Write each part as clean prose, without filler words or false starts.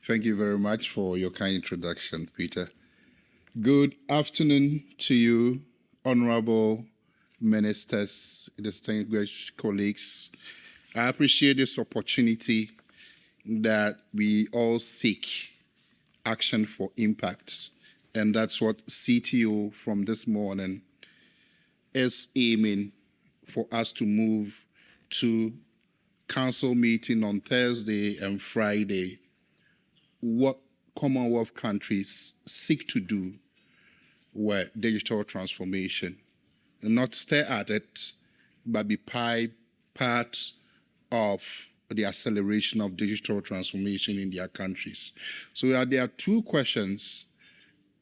Thank you very much for your kind introduction, Peter. Good afternoon to you, honorable ministers, distinguished colleagues. I appreciate this opportunity that we all seek action for impact. And that's what CTO from this morning is aiming for us to move to council meeting on Thursday and Friday, what Commonwealth countries seek to do with digital transformation, and not stare at it, but be part of the acceleration of digital transformation in their countries. So there are two questions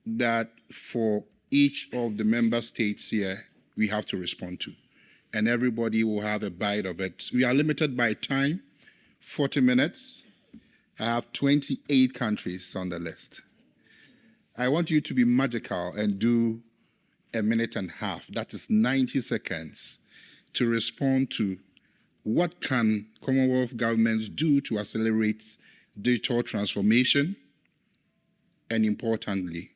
that for each of the member states here, we have to respond to. And everybody will have a bite of it. We are limited by time, 40 minutes. I have 28 countries on the list. I want you to be magical and do a minute and a half, that is 90 seconds, to respond to what can Commonwealth governments do to accelerate digital transformation, and importantly,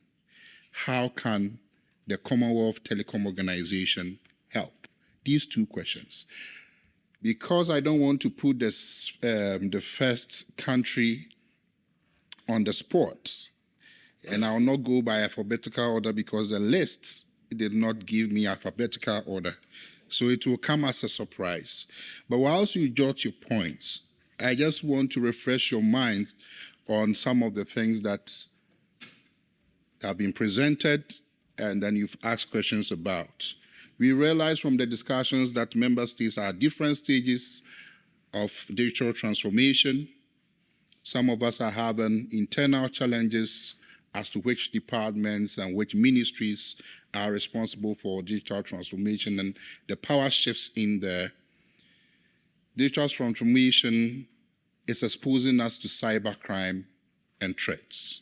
how can the Commonwealth Telecom Organization help? These two questions. Because I don't want to put this, the first country on the spot, and I will not go by alphabetical order because the list did not give me alphabetical order. So it will come as a surprise. But whilst you jot your points, I just want to refresh your mind on some of the things that have been presented and then you've asked questions about. We realize from the discussions that member states are at different stages of digital transformation. Some of us are having internal challenges as to which departments and which ministries are responsible for digital transformation, and the power shifts in the digital transformation is exposing us to cybercrime and threats.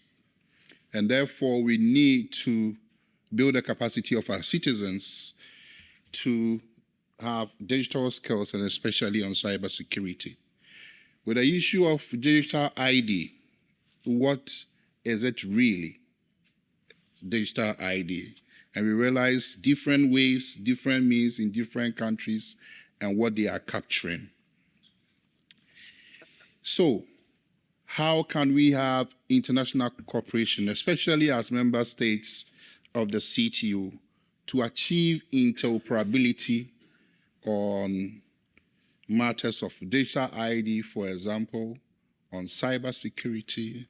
And therefore, we need to build the capacity of our citizens to have digital skills, and especially on cybersecurity. With the issue of digital ID, what is it really? Digital ID. And we realize different ways, different means in different countries and what they are capturing. So, how can we have international cooperation, especially as member states of the CTO, to achieve interoperability on matters of digital ID, for example, on cybersecurity,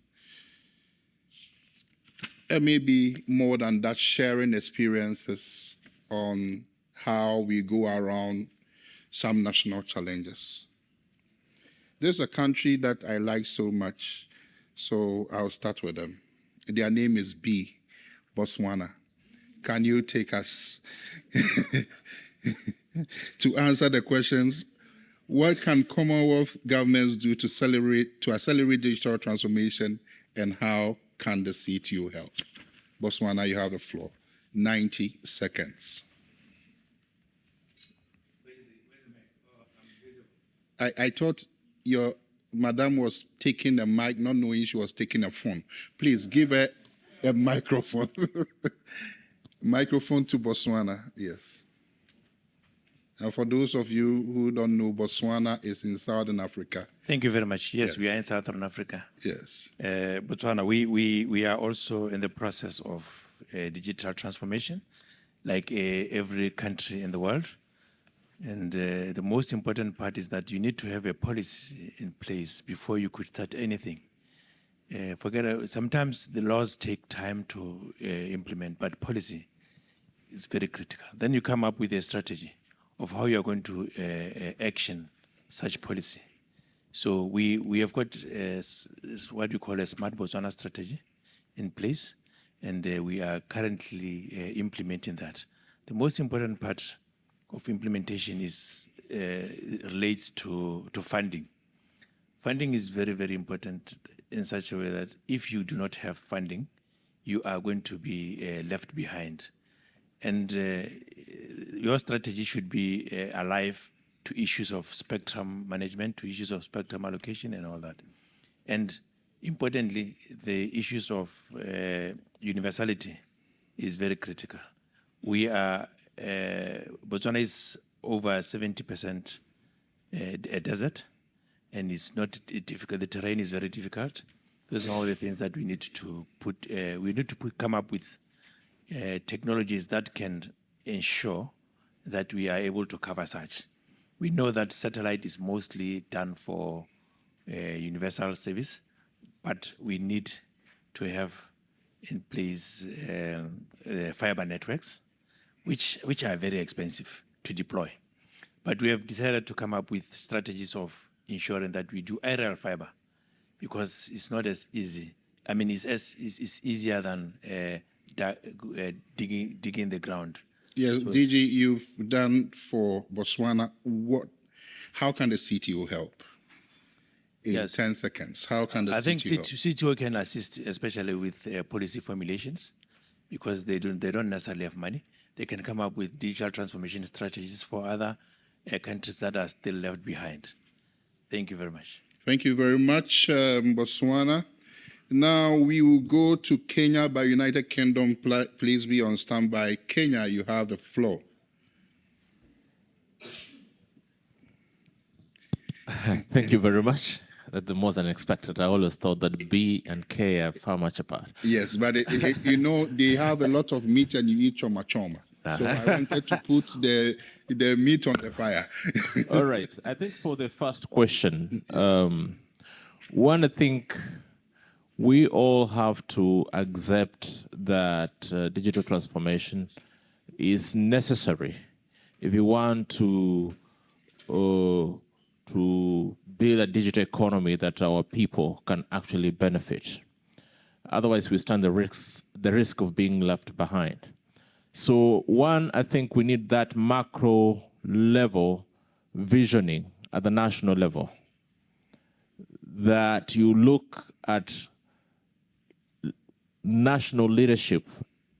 and maybe more than that, sharing experiences on how we go around some national challenges. There's a country that I like so much, so I'll start with them. Their name is B, Botswana. Can you take us to answer the questions? What can Commonwealth governments do to accelerate digital transformation, and how can the CTO help? Botswana, you have the floor. 90 seconds. I thought your madam was taking a mic, not knowing she was taking a phone. Please give her a microphone. Microphone to Botswana, yes. And for those of you who don't know, Botswana is in Southern Africa. Thank you very much. Yes, we are in Southern Africa. Yes. Botswana, we are also in the process of digital transformation, like every country in the world. And the most important part is that you need to have a policy in place before you could start anything. Sometimes the laws take time to implement, but policy is very critical. Then you come up with a strategy of how you are going to action such policy. So we have got what we call a Smart Botswana strategy in place, and we are currently implementing that. The most important part of implementation is relates to funding. Funding is very, very important in such a way that if you do not have funding, you are going to be left behind. And your strategy should be alive to issues of spectrum management, to issues of spectrum allocation and all that. And Importantly, the issues of universality is very critical. We are, Botswana is over 70% a desert, and it's not difficult. The terrain is very difficult. Those are all the things that we need to put. Come up with technologies that can ensure that we are able to cover such. We know that satellite is mostly done for universal service, but we need to have in place fiber networks, which are very expensive to deploy. But we have decided to come up with strategies of ensuring that we do aerial fiber, because it's not as easy. I mean, it's easier than digging the ground. Yeah, so, DG, you've done for Botswana. How can the CTO help? In 10 seconds, how can the CTO help? I think CTO can assist, especially with policy formulations, because they don't necessarily have money. They can come up with digital transformation strategies for other countries that are still left behind. Thank you very much. Thank you very much, Botswana. Now we will go to Kenya by United Kingdom. Please be on standby. Kenya, you have the floor. Thank you very much. That's the most unexpected. I always thought that B and K are far much apart. Yes, but you know, they have a lot of meat and you eat choma. So I wanted to put the meat on the fire. All right. I think for the first question, one, I think we all have to accept that digital transformation is necessary if you want to build a digital economy that our people can actually benefit. Otherwise, we stand the risk of being left behind. So one, I think we need that macro level visioning at the national level, that you look at national leadership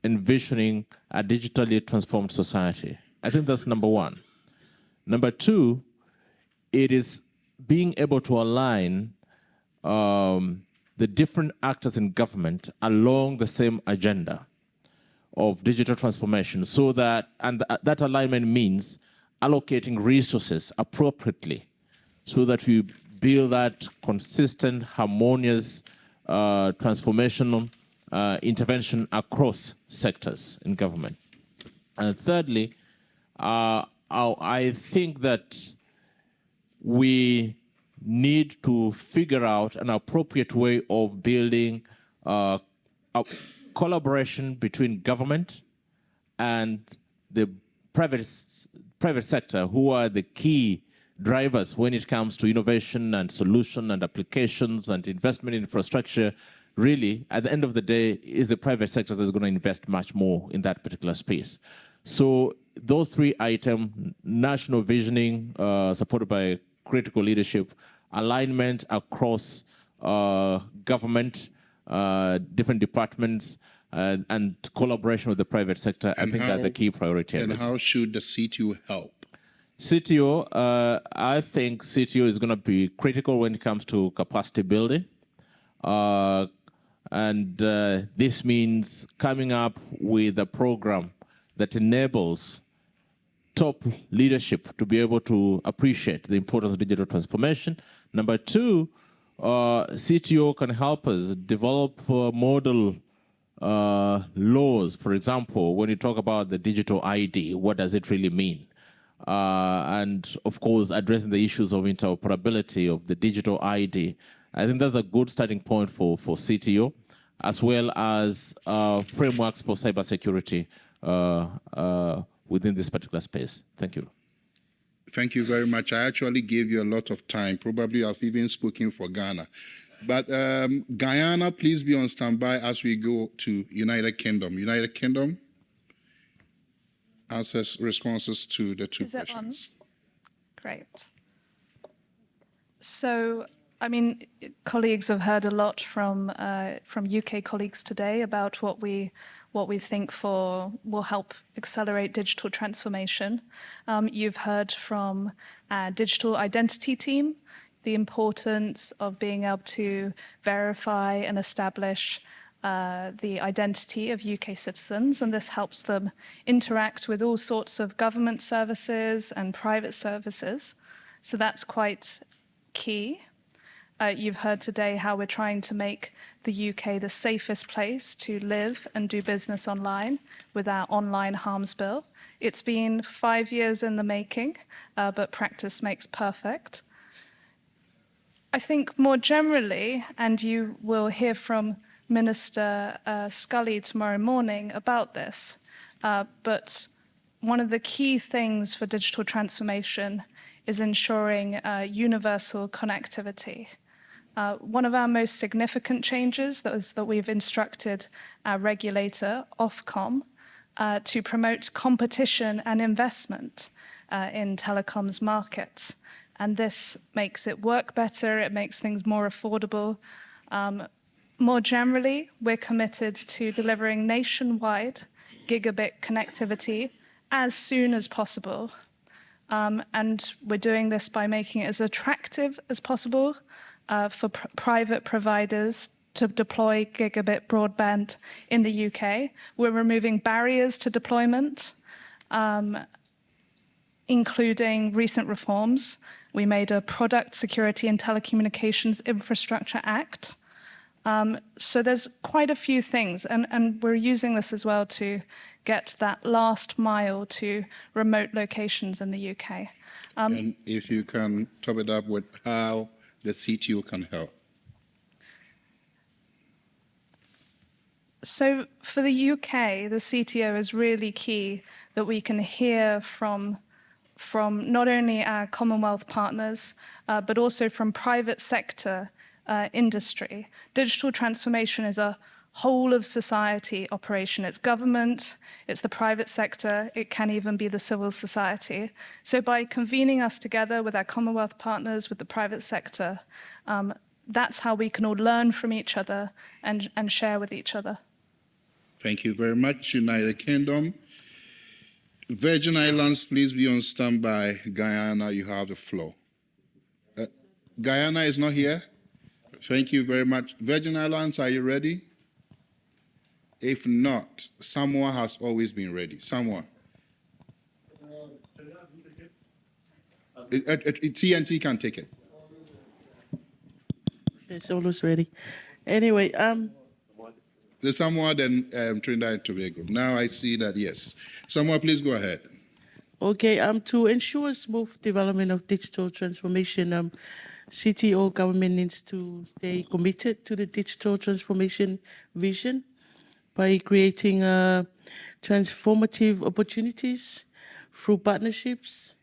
envisioning a digitally transformed society. I think that's number one. Number two, it is being able to align the different actors in government along the same agenda of digital transformation, so that, and that alignment means allocating resources appropriately so that we build that consistent, harmonious transformational intervention across sectors in government. And thirdly, I think that we need to figure out an appropriate way of building a collaboration between government and the private sector, who are the key drivers when it comes to innovation and solution and applications and investment in infrastructure. Really, at the end of the day, is the private sector that's going to invest much more in that particular space. So those three items, national visioning, supported by critical leadership, alignment across government, different departments, and collaboration with the private sector, I think are the key priority areas. And how should the CTO help? CTO, I think CTO is going to be critical when it comes to capacity building. This means coming up with a program that enables top leadership to be able to appreciate the importance of digital transformation. Number two, CTO can help us develop model laws. For example, when you talk about the digital ID, what does it really mean? And of course, addressing the issues of interoperability of the digital ID. I think that's a good starting point for CTO, as well as frameworks for cybersecurity within this particular space. Thank you. Thank you very much. I actually gave you a lot of time. Probably I've even spoken for Ghana. But Guyana, please be on standby as we go to United Kingdom. United Kingdom, answers, responses to the two questions. On? Great. So, I mean, colleagues have heard a lot from UK colleagues today about what we think will help accelerate digital transformation. You've heard from our digital identity team. the importance of being able to verify and establish the identity of UK citizens, and this helps them interact with all sorts of government services and private services. So that's quite key. You've heard today how we're trying to make the UK the safest place to live and do business online with our online harms bill. It's been 5 years in the making, but practice makes perfect. I think more generally, and you will hear from Minister Scully tomorrow morning about this, but one of the key things for digital transformation is ensuring universal connectivity. One of our most significant changes that we've instructed our regulator, Ofcom, to promote competition and investment in telecoms markets. And this makes it work better, it makes things more affordable. More generally, we're committed to delivering nationwide gigabit connectivity as soon as possible. And we're doing this by making it as attractive as possible for private providers to deploy gigabit broadband in the UK. We're removing barriers to deployment, including recent reforms. We made a Product Security and Telecommunications Infrastructure Act. So there's quite a few things, and we're using this as well to get that last mile to remote locations in the UK. And if you can top it up with how the CTO can help. So for the UK, the CTO is really key that we can hear from not only our Commonwealth partners, but also from private sector industry. Digital transformation is a whole of society operation. It's government, it's the private sector, it can even be the civil society. So by convening us together with our Commonwealth partners, with the private sector, that's how we can all learn from each other and share with each other. Thank you very much, United Kingdom. Virgin Islands, please be on standby. Guyana, you have the floor. Guyana is not here? Thank you very much. Virgin Islands, are you ready? If not, Samoa has always been ready. Samoa. TNT can take it. It's almost ready. Anyway, The Samoa, then Trinidad and Tobago. Now I see that, yes. Samoa, please go ahead. okay, to ensure smooth development of digital transformation, CTO government needs to stay committed to the digital transformation vision by creating transformative opportunities through partnerships,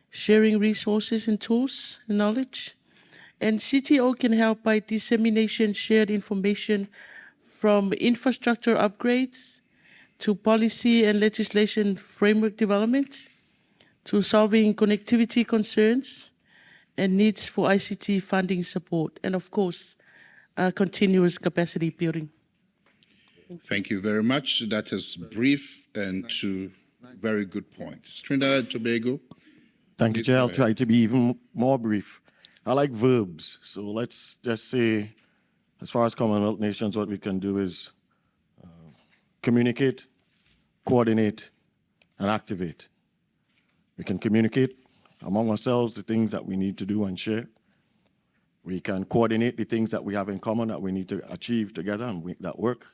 sharing resources and tools and knowledge. And CTO can help by dissemination shared information from infrastructure upgrades to policy and legislation framework development to solving connectivity concerns and needs for ICT funding support, and of course, continuous capacity building. Thank you very much. That is brief and two very good points. Trinidad and Tobago. Thank you, Chair. I'll try to be even more brief. I like verbs, so let's just say, as far as Commonwealth nations, what we can do is communicate, coordinate, and activate. We can communicate among ourselves the things that we need to do and share. We can coordinate the things that we have in common that we need to achieve together and make that work.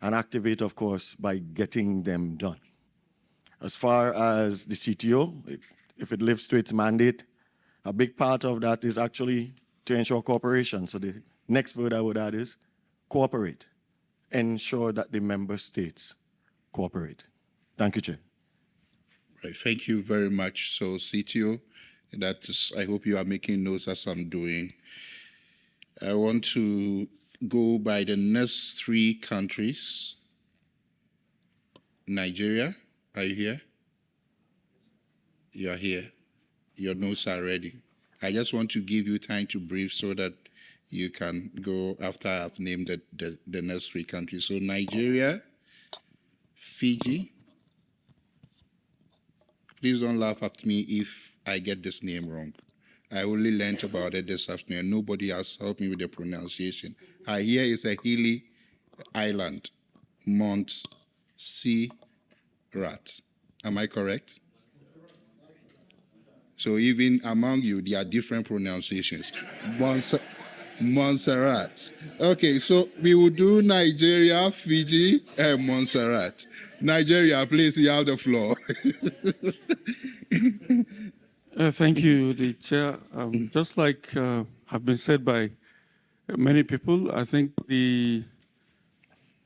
And activate, of course, by getting them done. As far as the CTO, if it lives to its mandate, a big part of that is actually to ensure cooperation. So the next word I would add is cooperate. Ensure that the member states cooperate. Thank you, Chair. Right, thank you very much. So, CTO, that is, I hope you are making notes as I'm doing. I want to go by the next three countries. Nigeria, are you here? You are here. Your notes are ready. I just want to give you time to brief so that you can go after I've named the next three countries. So Nigeria, Fiji. Please don't laugh at me if I get this name wrong. I only learned about it this afternoon. Nobody has helped me with the pronunciation. I hear it's a hilly island, Montserrat. Am I correct? So even among you, there are different pronunciations. Montserrat. Okay, so we will do Nigeria, Fiji, and Montserrat. Nigeria, please, you have the floor. Thank you, the chair. Just like have been said by many people, I think the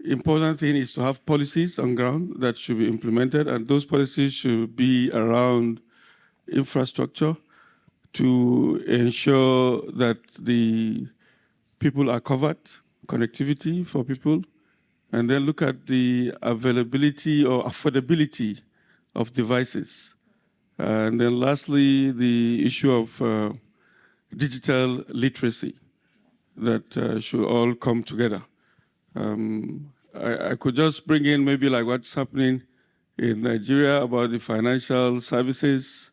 important thing is to have policies on ground that should be implemented, and those policies should be around infrastructure to ensure that the people are covered, connectivity for people, and then look at the availability or affordability of devices. And then lastly, the issue of digital literacy that should all come together. I could just bring in maybe like what's happening in Nigeria about the financial services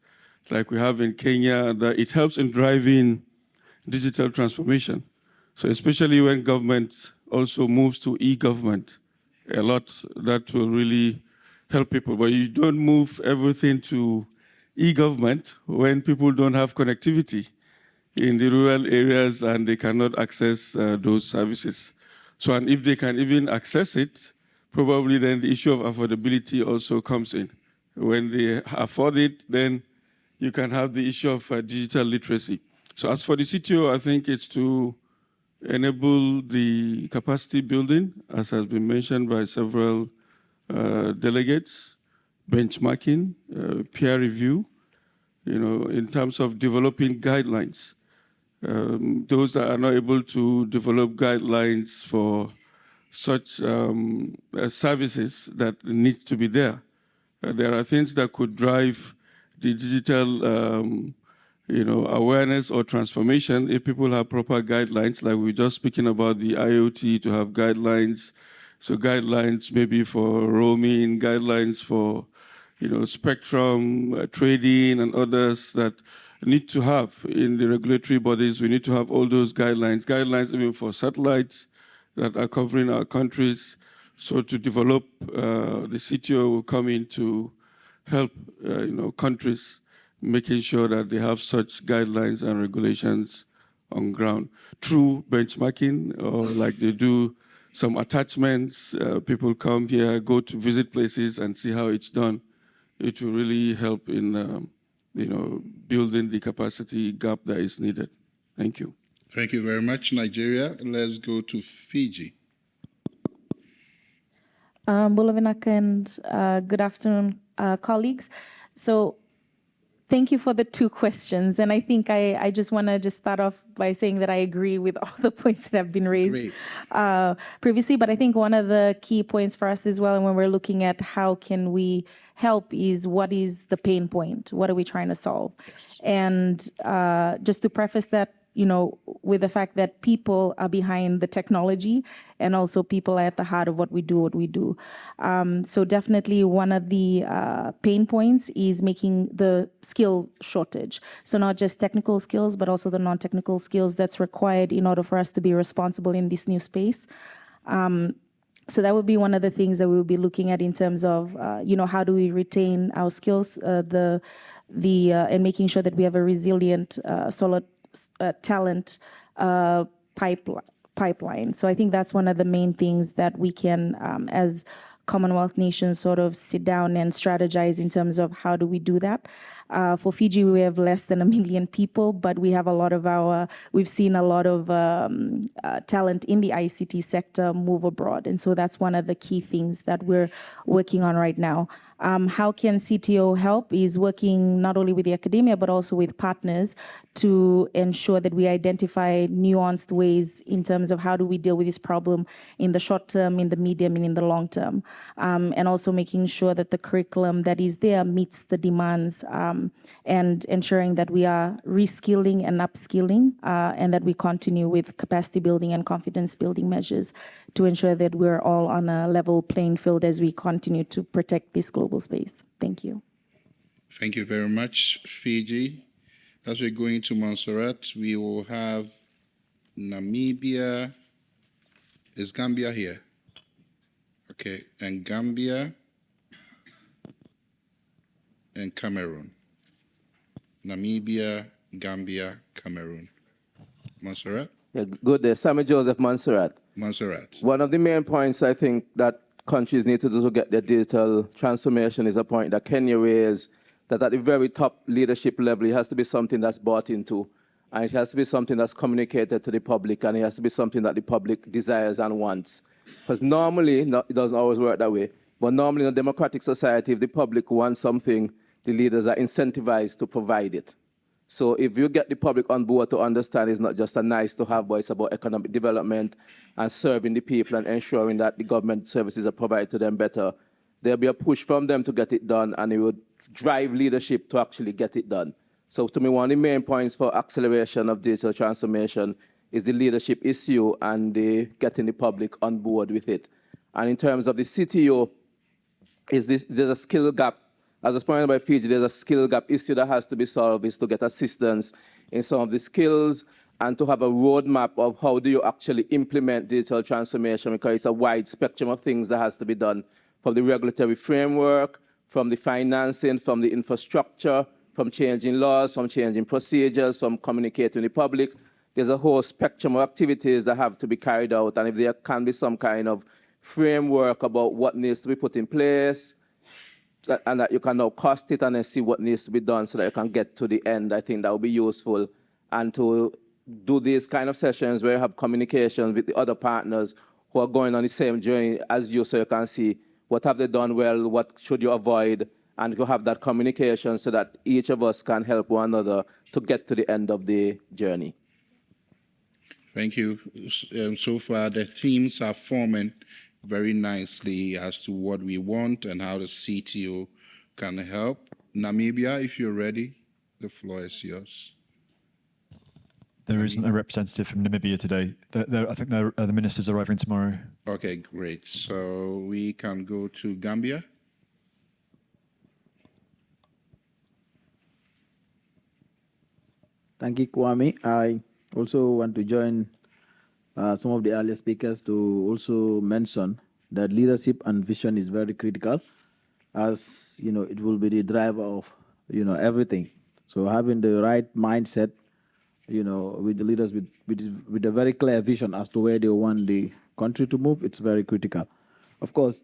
like we have in Kenya, that it helps in driving digital transformation. So especially when government also moves to e-government, a lot that will really help people. But you don't move everything to e-government when people don't have connectivity in the rural areas and they cannot access those services. So, and if they can even access it, probably then the issue of affordability also comes in. When they afford it, then you can have the issue of digital literacy. So as for the CTO, I think it's to enable the capacity building, as has been mentioned by several delegates, benchmarking, peer review, in terms of developing guidelines. Those that are not able to develop guidelines for such services that need to be there. There are things that could drive the digital awareness or transformation if people have proper guidelines, like we were just speaking about the IoT to have guidelines. So guidelines maybe for roaming, guidelines for spectrum, trading, and others that need to have in the regulatory bodies. We need to have all those guidelines even for satellites that are covering our countries. So to develop, the CTO will come in to help countries making sure that they have such guidelines and regulations on ground through benchmarking, or like they do some attachments. People come here, go to visit places and see how it's done. It will really help in building the capacity gap that is needed. Thank you. Thank you very much, Nigeria. Let's go to Fiji. Bulavinak, and good afternoon, colleagues. So thank you for the two questions. And I think I just want to start off by saying that I agree with all the points that have been raised previously. But I think one of the key points for us as well, and when we're looking at how can we help, is what is the pain point? What are we trying to solve? Yes. And just to preface that, with the fact that people are behind the technology, and also people are at the heart of what we do. So definitely one of the pain points is making the skill shortage. So not just technical skills, but also the non-technical skills that's required in order for us to be responsible in this new space. So that would be one of the things that we will be looking at in terms of, how do we retain our skills, and making sure that we have a resilient, solid talent pipeline. So I think that's one of the main things that we can, as Commonwealth nations, sort of sit down and strategize in terms of how do we do that. For Fiji, we have less than 1 million people, but we have we've seen a lot of talent in the ICT sector move abroad. And so that's one of the key things that we're working on right now. How can CTO help is working not only with the academia, but also with partners to ensure that we identify nuanced ways in terms of how do we deal with this problem in the short term, in the medium, and in the long term. And also making sure that the curriculum that is there meets the demands, and ensuring that we are reskilling and upskilling, and that we continue with capacity building and confidence building measures to ensure that we're all on a level playing field as we continue to protect this global space. Thank you. Thank you very much, Fiji. As we're going to Montserrat, we will have Namibia. Is Gambia here? Okay, and Gambia and Cameroon. Namibia, Gambia, Cameroon. Montserrat? Yeah, good day. Sammy Joseph, Montserrat. Montserrat. One of the main points I think that countries need to do to get their digital transformation is a point that Kenya raised, that at the very top leadership level, it has to be something that's bought into, and it has to be something that's communicated to the public, and it has to be something that the public desires and wants. Because normally, it doesn't always work that way, but normally in a democratic society, if the public wants something, the leaders are incentivized to provide it. So if you get the public on board to understand it's not just a nice to have, but it's about economic development and serving the people and ensuring that the government services are provided to them better, there'll be a push from them to get it done, and it would drive leadership to actually get it done. So to me, one of the main points for acceleration of digital transformation is the leadership issue and getting the public on board with it. And in terms of the CTO, there's a skill gap. As explained by Fiji, there's a skill gap issue that has to be solved, is to get assistance in some of the skills and to have a roadmap of how do you actually implement digital transformation, because it's a wide spectrum of things that has to be done, from the regulatory framework, from the financing, from the infrastructure, from changing laws, from changing procedures, from communicating with the public. There's a whole spectrum of activities that have to be carried out, and if there can be some kind of framework about what needs to be put in place, and that you can now cost it and then see what needs to be done so that you can get to the end, I think that would be useful. And to do these kind of sessions where you have communication with the other partners who are going on the same journey as you, so you can see what have they done well, what should you avoid, and you have that communication so that each of us can help one another to get to the end of the journey. Thank you. So far, the themes are forming very nicely as to what we want and how the CTO can help. Namibia, if you're ready, the floor is yours. There isn't a representative from Namibia today. I think the minister's arriving tomorrow. Okay, great. So we can go to Gambia. Thank you, Kwame. I also want to join some of the earlier speakers to also mention that leadership and vision is very critical, as you know, it will be the driver of everything. So having the right mindset, with the leaders with a very clear vision as to where they want the country to move, it's very critical. Of course,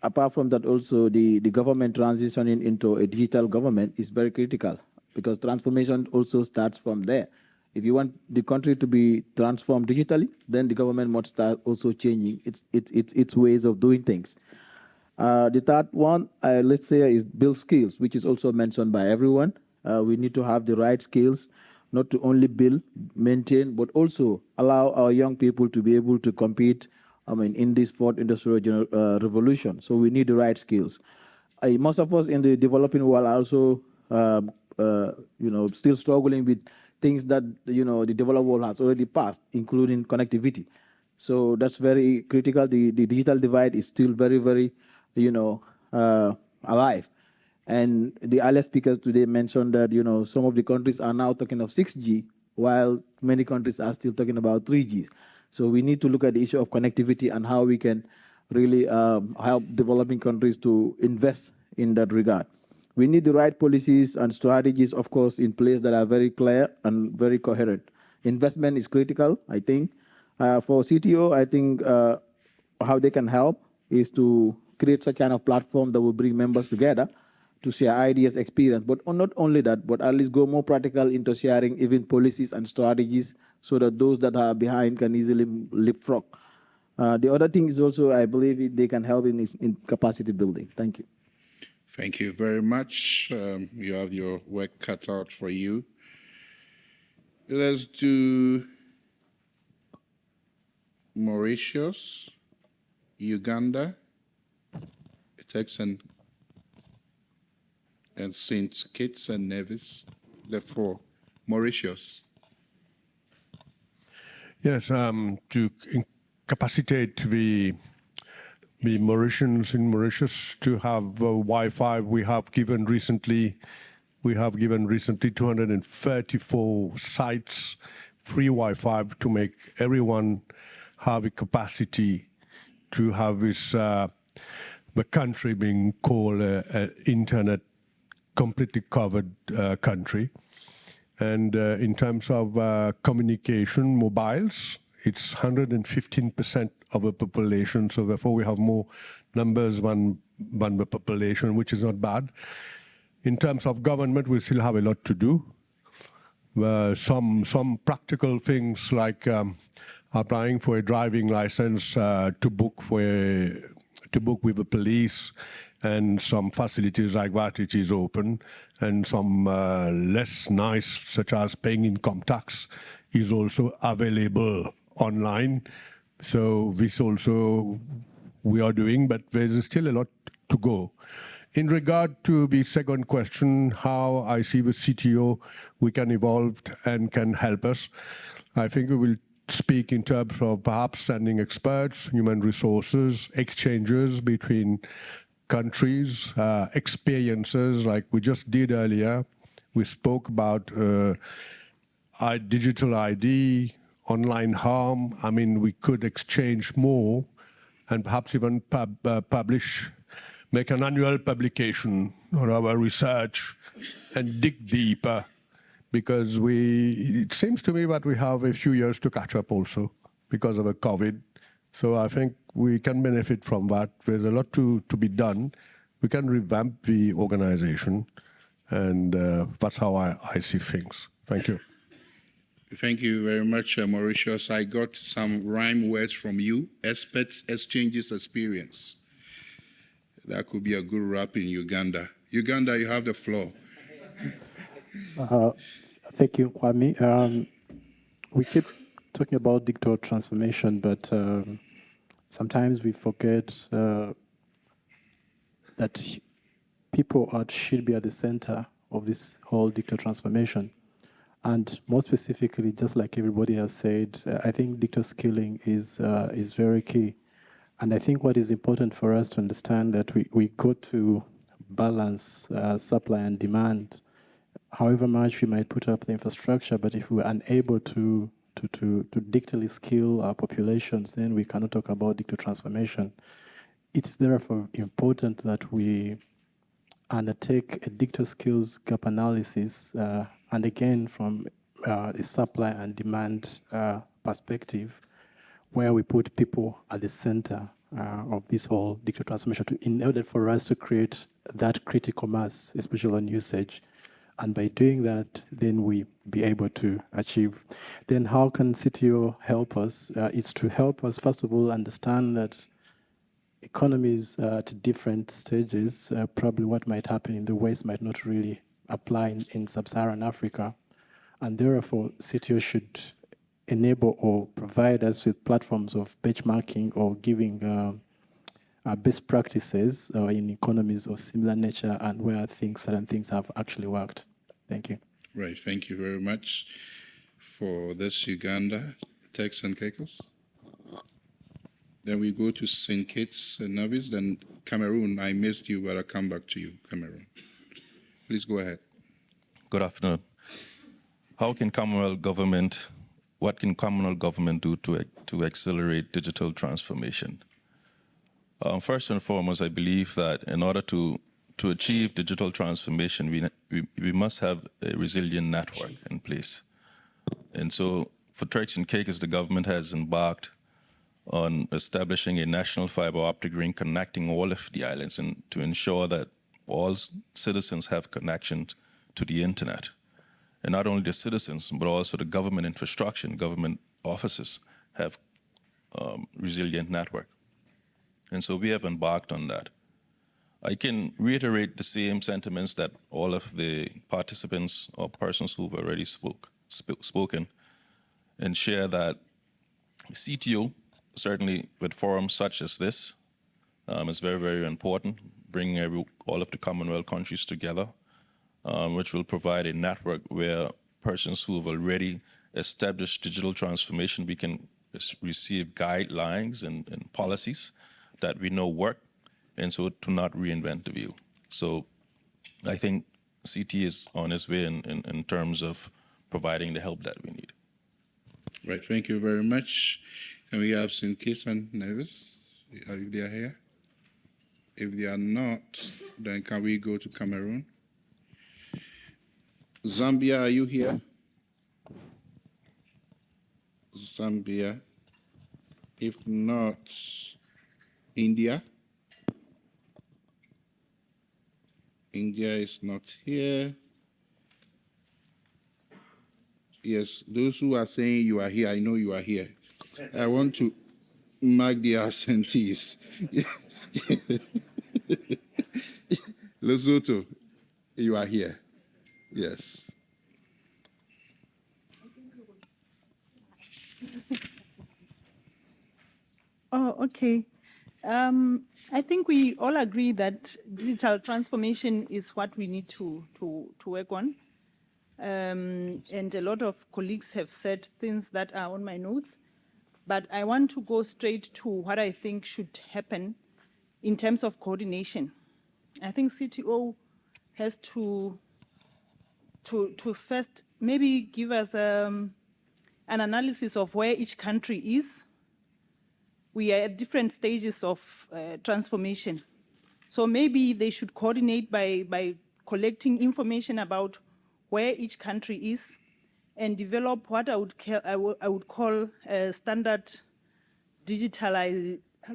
apart from that, also the government transitioning into a digital government is very critical, because transformation also starts from there. If you want the country to be transformed digitally, then the government must start also changing its ways of doing things. The third one, let's say, is build skills, which is also mentioned by everyone. We need to have the right skills, not to only build, maintain, but also allow our young people to be able to compete in this fourth industrial revolution. So we need the right skills. Most of us in the developing world are also still struggling with things that the developed world has already passed, including connectivity. So that's very critical. The digital divide is still very, very, alive. And the earlier speakers today mentioned that some of the countries are now talking of 6G, while many countries are still talking about 3G. So we need to look at the issue of connectivity and how we can really help developing countries to invest in that regard. We need the right policies and strategies, of course, in place that are very clear and very coherent. Investment is critical, I think. For CTO, I think how they can help is to create such kind of platform that will bring members together to share ideas, experience, but not only that, but at least go more practical into sharing even policies and strategies so that those that are behind can easily leapfrog. The other thing is also, I believe they can help in capacity building. Thank you. Thank you very much. You have your work cut out for you. Let's do Mauritius, Uganda, Texan, and St. Kitts and Nevis, the four. Mauritius. Yes, to incapacitate the Mauritians in Mauritius to have Wi-Fi, we have given recently We have given recently 234 sites free Wi-Fi to make everyone have a capacity to have this, the country being called an internet completely covered country. And in terms of communication, mobiles, it's 115% of the population. So therefore, we have more numbers than the population, which is not bad. In terms of government, we still have a lot to do. Some practical things like applying for a driving license to book with the police, and some facilities like that, it is open, and some less nice, such as paying income tax, is also available online. So this also we are doing, but there's still a lot to go. In regard to the second question, how I see the CTO, we can evolve and can help us, I think we will speak in terms of perhaps sending experts, human resources, exchanges between countries, experiences like we just did earlier. We spoke about digital ID, online harm. I mean, we could exchange more and perhaps even make an annual publication on our research and dig deeper, because it seems to me that we have a few years to catch up also because of the COVID. So I think we can benefit from that. There's a lot to be done. We can revamp the organization, and that's how I see things. Thank you. Thank you very much, Mauritius. I got some rhyme words from you. Experts, exchanges, experience. That could be a good rap in Uganda. Uganda, you have the floor. Thank you, Kwame. We keep talking about digital transformation, but sometimes we forget that people should be at the center of this whole digital transformation. And more specifically, just like everybody has said, I think digital skilling is very key. And I think what is important for us to understand that we got to balance supply and demand. However much we might put up the infrastructure, but if we're unable to digitally skill our populations, then we cannot talk about digital transformation. It's therefore important that we undertake a digital skills gap analysis, and again from a supply and demand perspective, where we put people at the center of this whole digital transformation in order for us to create that critical mass, especially on usage. And by doing that, then we be able to achieve. Then how can CTO help us? It's to help us, first of all, understand that economies at different stages, probably what might happen in the West might not really apply in sub-Saharan Africa. And therefore, CTO should enable or provide us with platforms of benchmarking or giving best practices in economies of similar nature and where certain things have actually worked. Thank you. Right, thank you very much for this, Uganda. Tex and Caicos. Then we go to St. Kitts and Nevis, then Cameroon. I missed you, but I'll come back to you, Cameroon. Please go ahead. Good afternoon. What can Commonwealth government do to accelerate digital transformation? First and foremost, I believe that in order to achieve digital transformation, we must have a resilient network in place. And so for Turks and Caicos, the government has embarked on establishing a national fiber optic ring connecting all of the islands and to ensure that all citizens have connection to the internet. And not only the citizens, but also the government infrastructure and government offices have resilient network. And so we have embarked on that. I can reiterate the same sentiments that all of the participants or persons who've already spoken and share that CTO, certainly with forums such as this, is very, very important, bringing all of the Commonwealth countries together, which will provide a network where persons who have already established digital transformation, we can receive guidelines and policies that we know work, and so to not reinvent the wheel. So I think CT is on its way in terms of providing the help that we need. Right, thank you very much. Can we have St. Kitts and Nevis? Are they here? If they are not, then can we go to Cameroon? Zambia, are you here? Zambia. If not, India. India is not here. Yes, those who are saying you are here, I know you are here. I want to mark the absentees. Lesotho, you are here. Yes. Oh, okay. I think we all agree that digital transformation is what we need to work on. And a lot of colleagues have said things that are on my notes. But I want to go straight to what I think should happen in terms of coordination. I think CTO has to first maybe give us an analysis of where each country is. We are at different stages of transformation. So maybe they should coordinate by collecting information about where each country is and develop what I would call a standard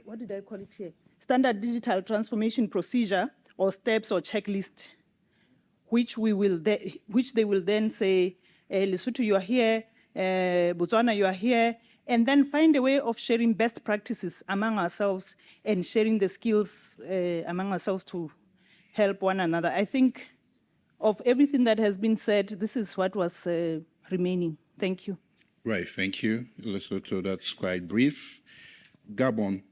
what did I call it here? Standard digital transformation procedure or steps or checklist, which they will then say, Lesotho, you are here, Botswana, you are here, and then find a way of sharing best practices among ourselves and sharing the skills among ourselves to help one another. I think of everything that has been said, this is what was remaining. Thank you. Right, thank you, Lesotho. That's quite brief. Gabon.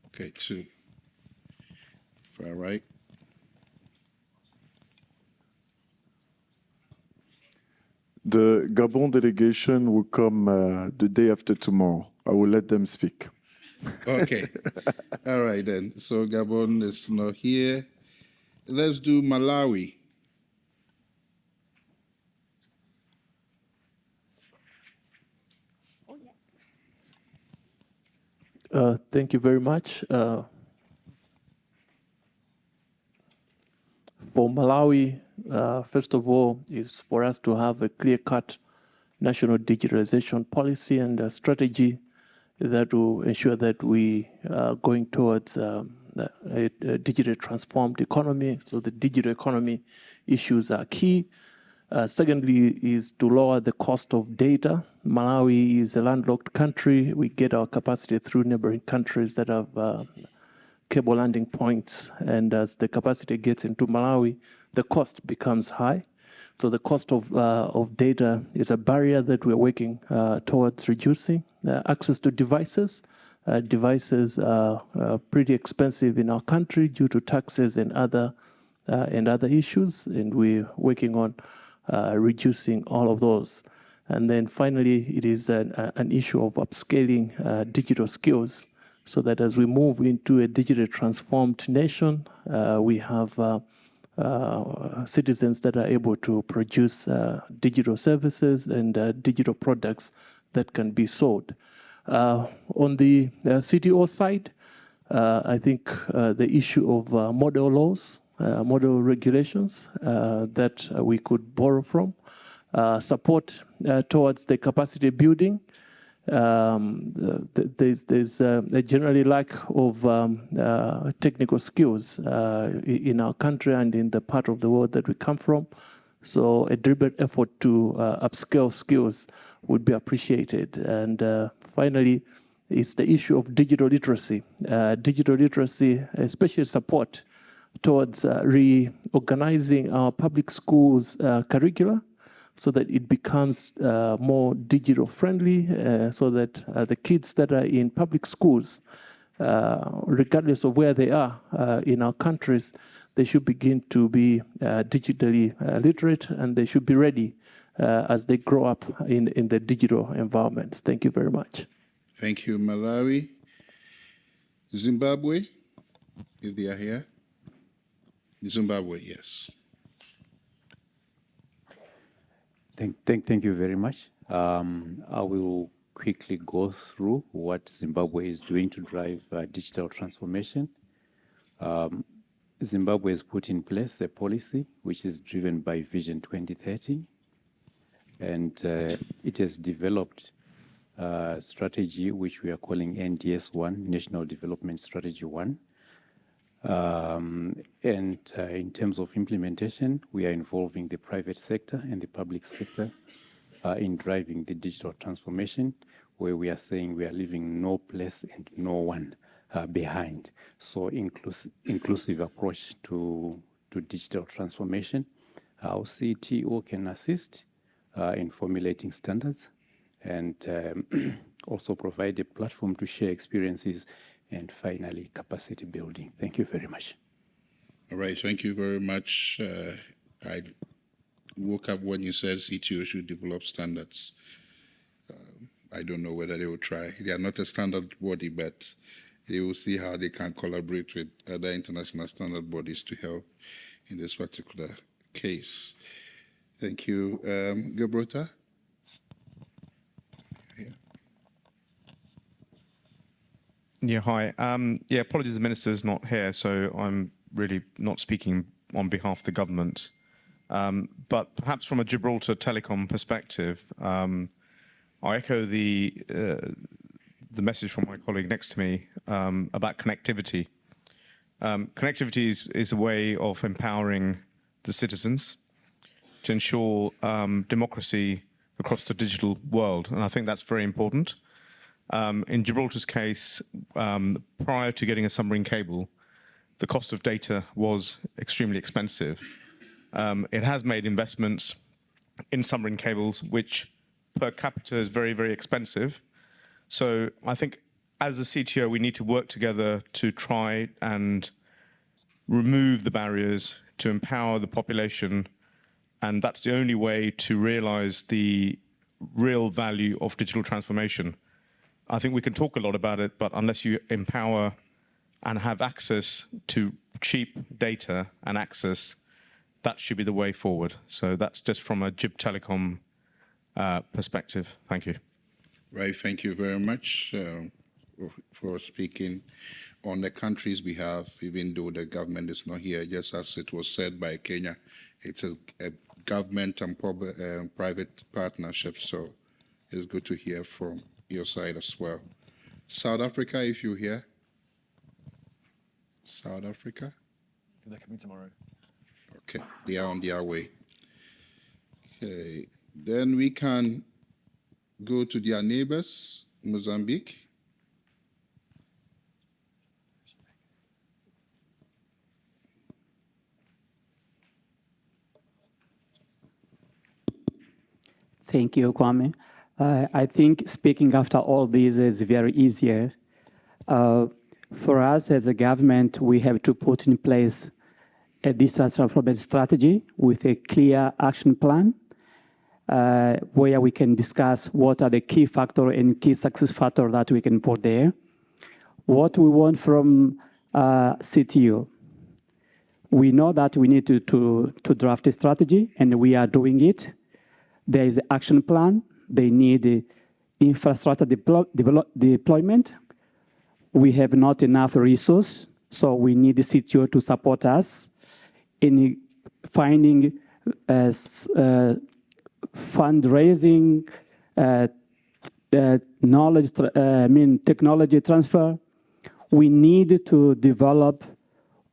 Okay, 2. Far right. The Gabon delegation will come the day after tomorrow. I will let them speak. Okay. All right, then. So Gabon is not here. Let's do Malawi. Thank you very much. For Malawi, first of all, is for us to have a clear-cut national digitalization policy and a strategy that will ensure that we are going towards a digitally transformed economy. So the digital economy issues are key. Secondly, is to lower the cost of data. Malawi is a landlocked country. We get our capacity through neighboring countries that have cable landing points. And as the capacity gets into Malawi, the cost becomes high. So the cost of data is a barrier that we're working towards reducing. Access to devices. Devices are pretty expensive in our country due to taxes and other issues, and we're working on reducing all of those. And then finally, it is an issue of upscaling digital skills so that as we move into a digitally transformed nation, we have citizens that are able to produce digital services and digital products that can be sold. On the CTO side, I think the issue of model laws, model regulations that we could borrow from, support towards the capacity building. There's a generally lack of technical skills in our country and in the part of the world that we come from. So a deliberate effort to upscale skills would be appreciated. And finally, it's the issue of digital literacy. Digital literacy, especially support towards reorganizing our public schools curricula so that it becomes more digital friendly, so that the kids that are in public schools, regardless of where they are in our countries, they should begin to be digitally literate, and they should be ready as they grow up in the digital environments. Thank you very much. Thank you, Malawi. Zimbabwe. if they are here. Zimbabwe, yes. Thank you very much. I will quickly go through what Zimbabwe is doing to drive digital transformation. Zimbabwe has put in place a policy which is driven by Vision 2030, and it has developed a strategy which we are calling NDS1, National Development Strategy 1. In terms of implementation, we are involving the private sector and the public sector in driving the digital transformation, where we are saying we are leaving no place and no one behind. So inclusive approach to digital transformation. Our CTO can assist in formulating standards and also provide a platform to share experiences, and finally, capacity building. Thank you very much. All right, thank you very much. I woke up when you said CTO should develop standards. I don't know whether they will try. They are not a standard body, but they will see how they can collaborate with other international standard bodies to help in this particular case. Thank you. Gibraltar? Yeah, hi. Apologies, the minister's not here, so I'm really not speaking on behalf of the government. But perhaps from a Gibraltar telecom perspective, I echo the message from my colleague next to me about connectivity. Connectivity is a way of empowering the citizens to ensure democracy across the digital world, and I think that's very important. In Gibraltar's case, prior to getting a submarine cable, the cost of data was extremely expensive. It has made investments in submarine cables, which per capita is very, very expensive. So I think as a CTO, we need to work together to try and remove the barriers, to empower the population, and that's the only way to realize the real value of digital transformation. I think we can talk a lot about it, but unless you empower and have access to cheap data and access, that should be the way forward. So that's just from a Gib Telecom perspective. Thank you. Right, thank you very much for speaking on the country's behalf, even though the government is not here. Just as it was said by Kenya, it's a government and private partnership, so it's good to hear from your side as well. South Africa, if you're here. South Africa? They're coming tomorrow. Okay, they are on their way. Okay, then we can go to their neighbors, Mozambique. Thank you, Kwame. I think speaking after all this is very easier. For us as a government, we have to put in place a digital transformation strategy with a clear action plan where we can discuss what are the key factors and key success factors that we can put there. What we want from CTU. We know that we need to draft a strategy, and we are doing it. There is an action plan. They need infrastructure deployment. We have not enough resource, so we need the CTO to support us in finding fundraising, technology transfer. We need to develop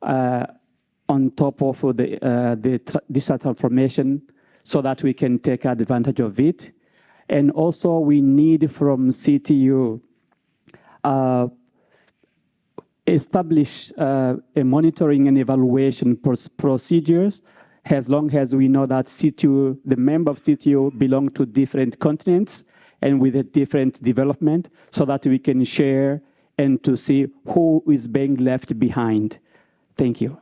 on top of the digital transformation so that we can take advantage of it. And also we need from CTU establish a monitoring and evaluation procedures, as long as we know that CTU, the member of CTU belong to different continents and with a different development, so that we can share and to see who is being left behind. Thank you.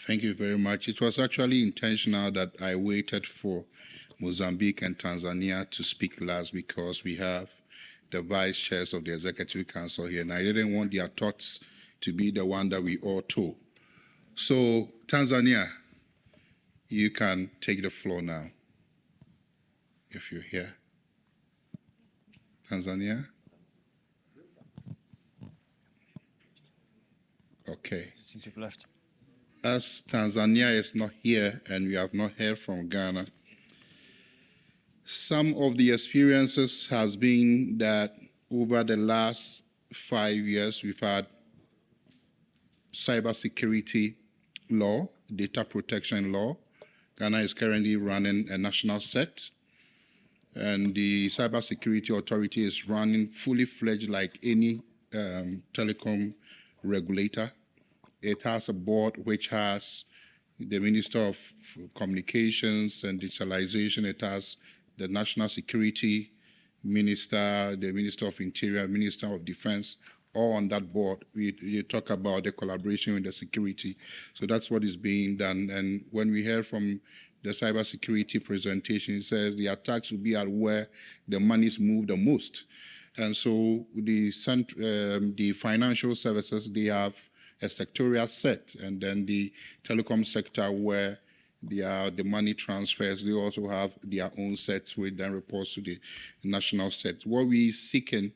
Thank you very much. It was actually intentional that I waited for Mozambique and Tanzania to speak last, because we have the vice chairs of the Executive Council here, and I didn't want their thoughts to be the one that we all told. So, Tanzania, you can take the floor now, if you're here. Tanzania? Okay. Since you've left. As Tanzania is not here and we have not heard from Ghana, some of the experiences has been that over the last 5 years, we've had cybersecurity law, data protection law. Ghana is currently running a national set, and the cybersecurity authority is running fully fledged like any telecom regulator. It has a board which has the Minister of Communications and Digitalisation. It has the National Security Minister, the Minister of Interior, Minister of Defense, all on that board. We talk about the collaboration with the security. So that's what is being done. And when we hear from the cybersecurity presentation, it says the attacks will be at where the monies move the most. And so the financial services, they have a sectorial set, and then the telecom sector where the money transfers, they also have their own sets which then reports to the national set. What we're seeking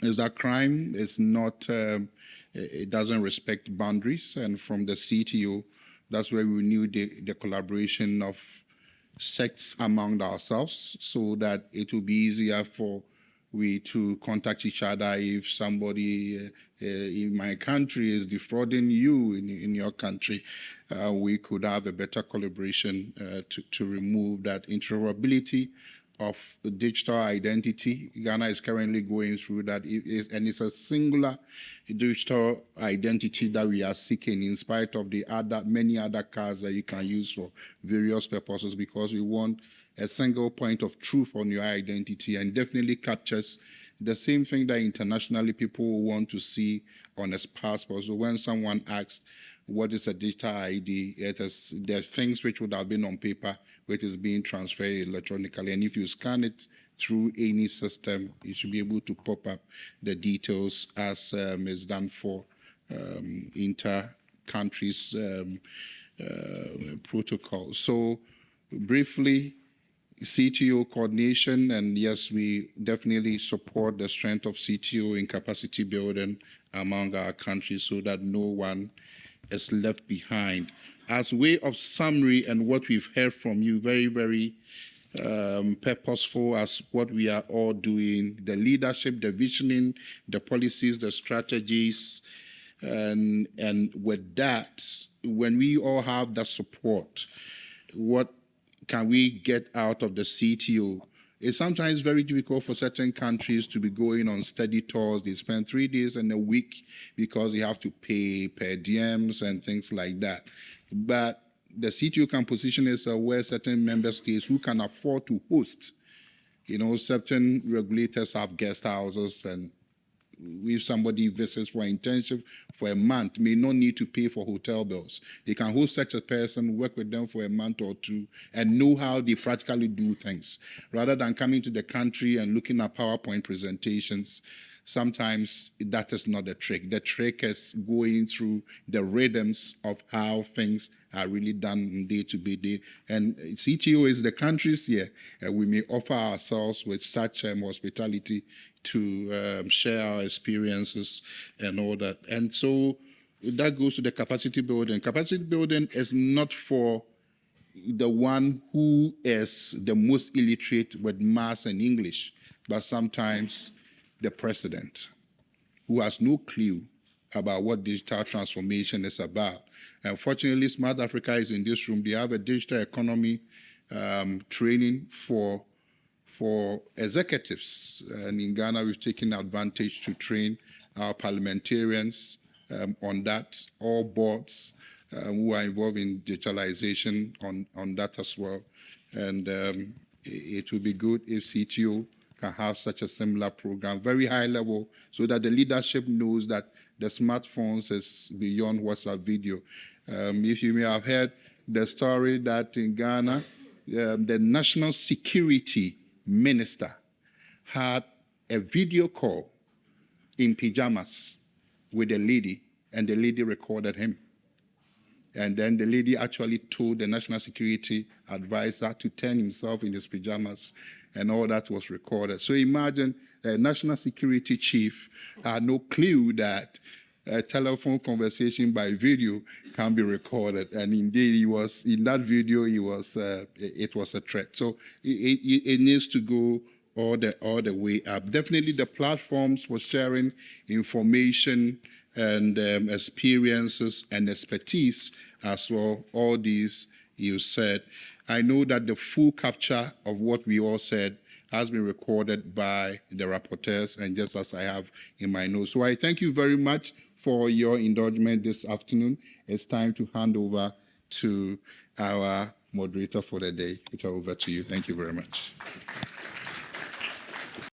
is that crime is not, it doesn't respect boundaries, and from the CTO, that's where we knew the collaboration of sects among ourselves so that it will be easier for we to contact each other if somebody in my country is defrauding you in your country. We could have a better collaboration to remove that interoperability of digital identity. Ghana is currently going through that, and it's a singular digital identity that we are seeking in spite of the many other cards that you can use for various purposes, because we want a single point of truth on your identity, and definitely captures the same thing that internationally people want to see on a passport. So when someone asks what is a digital ID, there are things which would have been on paper which is being transferred electronically, and if you scan it through any system, you should be able to pop up the details as is done for inter-countries protocol. So briefly, CTO coordination, and yes, we definitely support the strength of CTO in capacity building among our countries so that no one is left behind. As way of summary and what we've heard from you, very, very purposeful as what we are all doing, the leadership, the visioning, the policies, the strategies, and with that, when we all have that support, what can we get out of the CTO? It's sometimes very difficult for certain countries to be going on study tours. They spend 3 days and a week because they have to pay per diems and things like that. But the CTO can position itself where certain member states who can afford to host, certain regulators have guest houses, and if somebody visits for internship for a month, may not need to pay for hotel bills. They can host such a person, work with them for a month or two, and know how they practically do things. Rather than coming to the country and looking at PowerPoint presentations, sometimes that is not the trick. The trick is going through the rhythms of how things are really done day to day. And CTO is the countries here. We may offer ourselves with such hospitality to share our experiences and all that. And so that goes to the capacity building. Capacity building is not for the one who is the most illiterate with maths and English, but sometimes the president, who has no clue about what digital transformation is about. Unfortunately, Smart Africa is in this room. They have a digital economy training for executives. And in Ghana, we've taken advantage to train our parliamentarians on that, all boards who are involved in digitalization on that as well. And it would be good if CTO can have such a similar program, very high level, so that the leadership knows that the smartphones is beyond WhatsApp video. If you may have heard the story that in Ghana, the national security minister had a video call in pajamas with a lady, and the lady recorded him. And then the lady actually told the national security advisor to turn himself in his pajamas, and all that was recorded. So imagine the national security chief had no clue that a telephone conversation by video can be recorded. And indeed, he was in that video. It was a threat. So it needs to go all the way up. Definitely, the platforms for sharing information and experiences and expertise as well. All these you said. I know that the full capture of what we all said has been recorded by the rapporteurs, and just as I have in my notes. So I thank you very much for your indulgence this afternoon. It's time to hand over to our moderator for the day. It's over to you. Thank you very much.